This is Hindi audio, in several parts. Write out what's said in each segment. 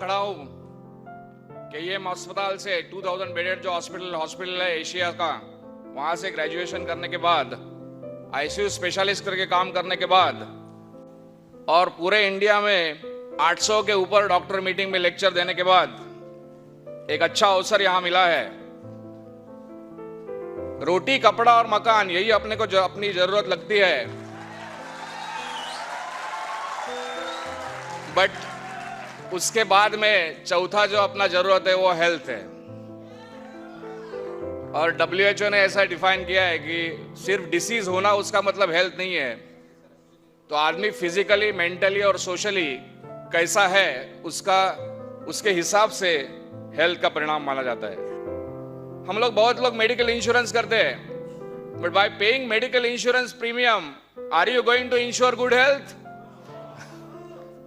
खड़ा हूं कि ये अस्पताल से 2000 बेडेड जो हॉस्पिटल है एशिया का, वहां से ग्रेजुएशन करने के बाद, आईसीयू स्पेशलिस्ट करके काम करने के बाद, और पूरे इंडिया में 800 के ऊपर डॉक्टर मीटिंग में लेक्चर देने के बाद एक अच्छा अवसर यहां मिला है। रोटी, कपड़ा और मकान, यही अपने को जो अपनी जरूरत लगती है, बट उसके बाद में चौथा जो अपना जरूरत है वो हेल्थ है। और WHO ने ऐसा डिफाइन किया है कि सिर्फ डिसीज होना उसका मतलब हेल्थ नहीं है। तो आदमी फिजिकली, मेंटली और सोशली कैसा है उसके हिसाब से हेल्थ का परिणाम माना जाता है। हम लोग, बहुत लोग मेडिकल इंश्योरेंस करते हैं, but by paying medical insurance premium, are you going to insure good health?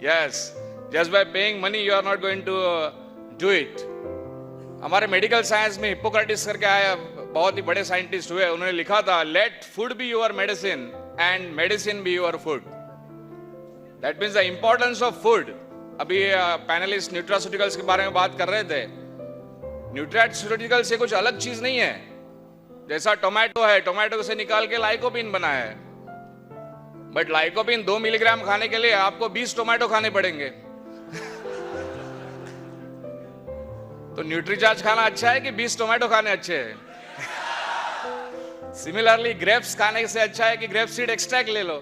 Yes, just by paying money you are not going to do it. हमारे मेडिकल साइंस में हिप्पोक्रेटिस करके आया, बहुत ही बड़े साइंटिस्ट हुए, उन्होंने लिखा था, let food be your medicine and medicine be your food. That means the importance of food. अभी पैनलिस्ट न्यूट्रास्यूटिकल्स के बारे में बात कर रहे थे। न्यूट्रास्यूटिकल से कुछ अलग चीज नहीं है। जैसा टोमेटो है, टोमेटो से निकाल के लाइकोपिन बना है, बट लाइकोपिन 2 मिलीग्राम खाने के लिए आपको 20 टोमेटो खाने पड़ेंगे। तो न्यूट्रीचार्ज खाना अच्छा है कि 20 टोमेटो खाने अच्छे हैं? सिमिलरली ग्रेप्स खाने से अच्छा है कि ग्रेप सीड एक्सट्रैक्ट ले लो।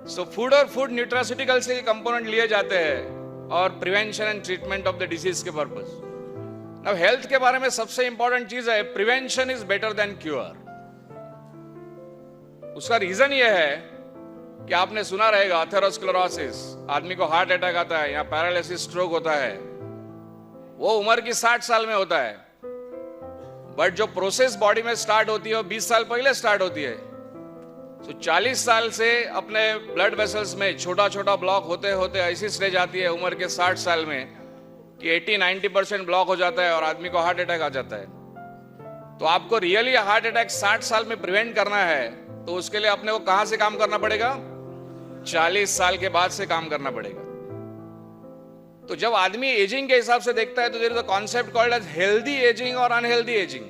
सो फूड और फूड न्यूट्रास्यूटिकल से कंपोनेंट लिए जाते हैं और prevention and treatment of the disease के पर्पस। अब हेल्थ के बारे में सबसे इंपॉर्टेंट चीज है, prevention is better than cure. उसका रीजन यह है कि आपने सुना रहेगा एथेरोस्क्लेरोसिस, आदमी को हार्ट अटैक आता है या पैरालिसिस, स्ट्रोक होता है, वो उम्र की 60 साल में होता है, बट जो प्रोसेस बॉडी में स्टार्ट होती है वो 20 साल पहले स्टार्ट होती है। तो 40 साल से अपने ब्लड वेसल्स में छोटा छोटा ब्लॉक होते होते ऐसी स्टेज आती है उम्र के 60 साल में कि 80-90% ब्लॉक हो जाता है और आदमी को हार्ट अटैक आ जाता है। तो आपको रियली हार्ट अटैक 60 साल में प्रिवेंट करना है, तो उसके लिए अपने को कहां से काम करना पड़ेगा? 40 साल के बाद से काम करना पड़ेगा। तो जब आदमी एजिंग के हिसाब से देखता है तो there is a concept called as healthy ageing और अनहेल्दी एजिंग।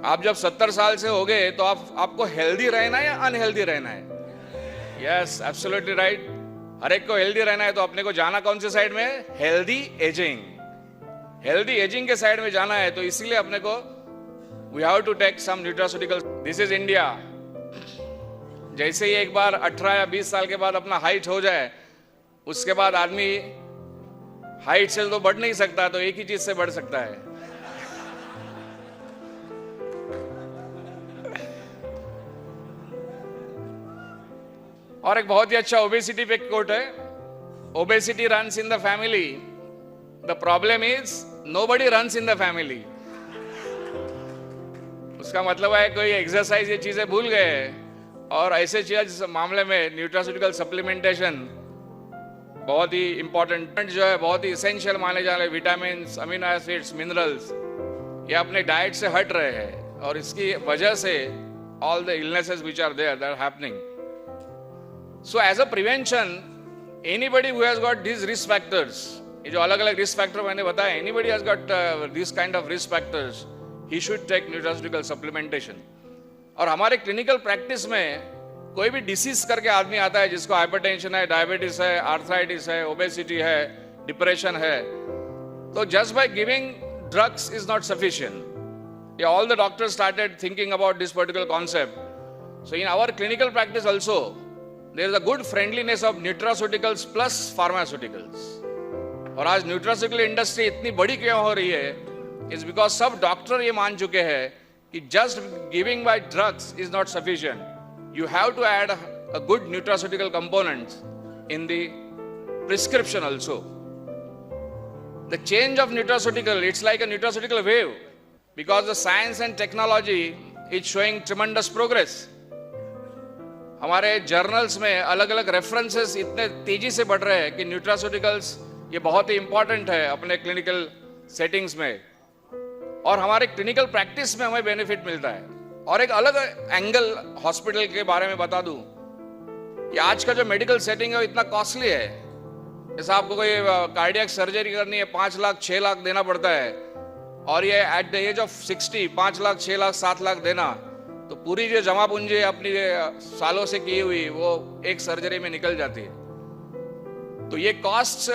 आप जब 70 साल से हो गए तो आपको हेल्दी रहना है या अनहेल्दी रहना है? Yes, absolutely right. हर एक को हेल्दी रहना है, तो अपने को जाना कौन से साइड में? Healthy ageing. हेल्दी एजिंग के साइड में जाना है, तो इसीलिए अपने को we have to take some nutraceuticals. This is India. जैसे ही एक बार 18 या 20 साल के बाद अपना हाइट हो जाए, उसके बाद आदमी हाइट से तो बढ़ नहीं सकता, तो एक ही चीज से बढ़ सकता है, और एक बहुत ही अच्छा ओबेसिटी पे कोट है, obesity runs in the family, the problem is nobody runs in the family. उसका मतलब है कोई एक्सरसाइज ये चीजें भूल गए, और ऐसे चीज मामले में न्यूट्रास्यूटिकल सप्लीमेंटेशन बहुत ही इंपॉर्टेंट जो है, बहुत ही इसेंशियल माने जा रहे। विटामिन, अमीनो एसिड्स, मिनरल्स, ये अपने डाइट से हट रहे हैं, और इसकी वजह से all the illnesses which are there that happening. So as a prevention, anybody who has got this risk factors, ये जो अलग अलग रिस्क फैक्टर मैंने बताया, anybody has got this kind of risk factors, he should take nutraceutical supplementation. और हमारे क्लिनिकल प्रैक्टिस में कोई भी डिसीज करके आदमी आता है जिसको हाइपरटेंशन है, डायबिटीज है, आर्थराइटिस है, ओबेसिटी है, डिप्रेशन है, तो just by giving drugs is not sufficient. All the doctors started thinking about this particular concept. So in our clinical practice also there is a good friendliness of nutraceuticals plus pharmaceuticals. और आज न्यूट्रास्यूटिकल इंडस्ट्री इतनी बड़ी क्यों हो रही है? इज बिकॉज सब डॉक्टर ये मान चुके हैं कि just giving by drugs is not sufficient. You have to add a good nutraceutical components in the prescription also. The change of nutraceutical, it's like a nutraceutical wave, because the science and technology is showing tremendous progress. हमारे जर्नल्स में अलग अलग रेफरेंसेस इतने तेजी से बढ़ रहे हैं कि न्यूट्रास्यूटिकल्स ये बहुत ही इंपॉर्टेंट है अपने क्लिनिकल सेटिंग्स में, और हमारे क्लिनिकल प्रैक्टिस में हमें बेनिफिट मिलता है। और एक अलग एंगल हॉस्पिटल के बारे में बता दूं कि आज का जो मेडिकल सेटिंग है वो इतना कॉस्टली है जैसा आपको कोई कार्डियक सर्जरी करनी है 5 लाख 6 लाख देना पड़ता है, और ये at the age of 60 5 lakh 6 lakh 7 lakh देना, तो पूरी जो जमा पूंजी अपनी सालों से की हुई वो एक सर्जरी में निकल जाती है। तो ये कॉस्ट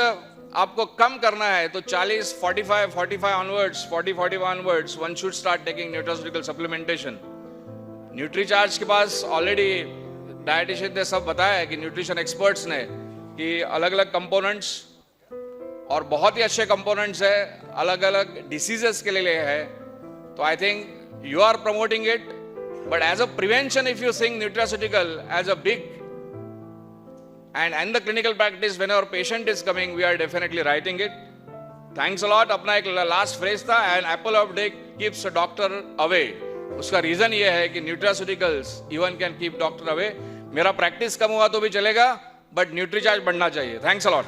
आपको कम करना है तो 40 45 onwards 40 onwards one should start taking nutraceutical supplementation. Nutricharge के पास ऑलरेडी डाइटिशियन ने सब बताया है कि न्यूट्रिशन एक्सपर्ट्स ने कि अलग अलग कंपोनेंट्स और बहुत ही अच्छे कंपोनेंट्स है, अलग अलग डिसीजेस के लिए है। तो I think you are promoting it, but as a prevention if you think nutraceutical as a big and the clinical practice whenever patient is coming, we are definitely writing it. Thanks a lot. अपना एक last phrase था, an apple of day keeps a doctor away. उसका रीजन ये है कि nutraceuticals even can keep doctor away. मेरा प्रैक्टिस कम हुआ तो भी चलेगा, बट न्यूट्रीचार्ज बढ़ना चाहिए। Thanks a lot.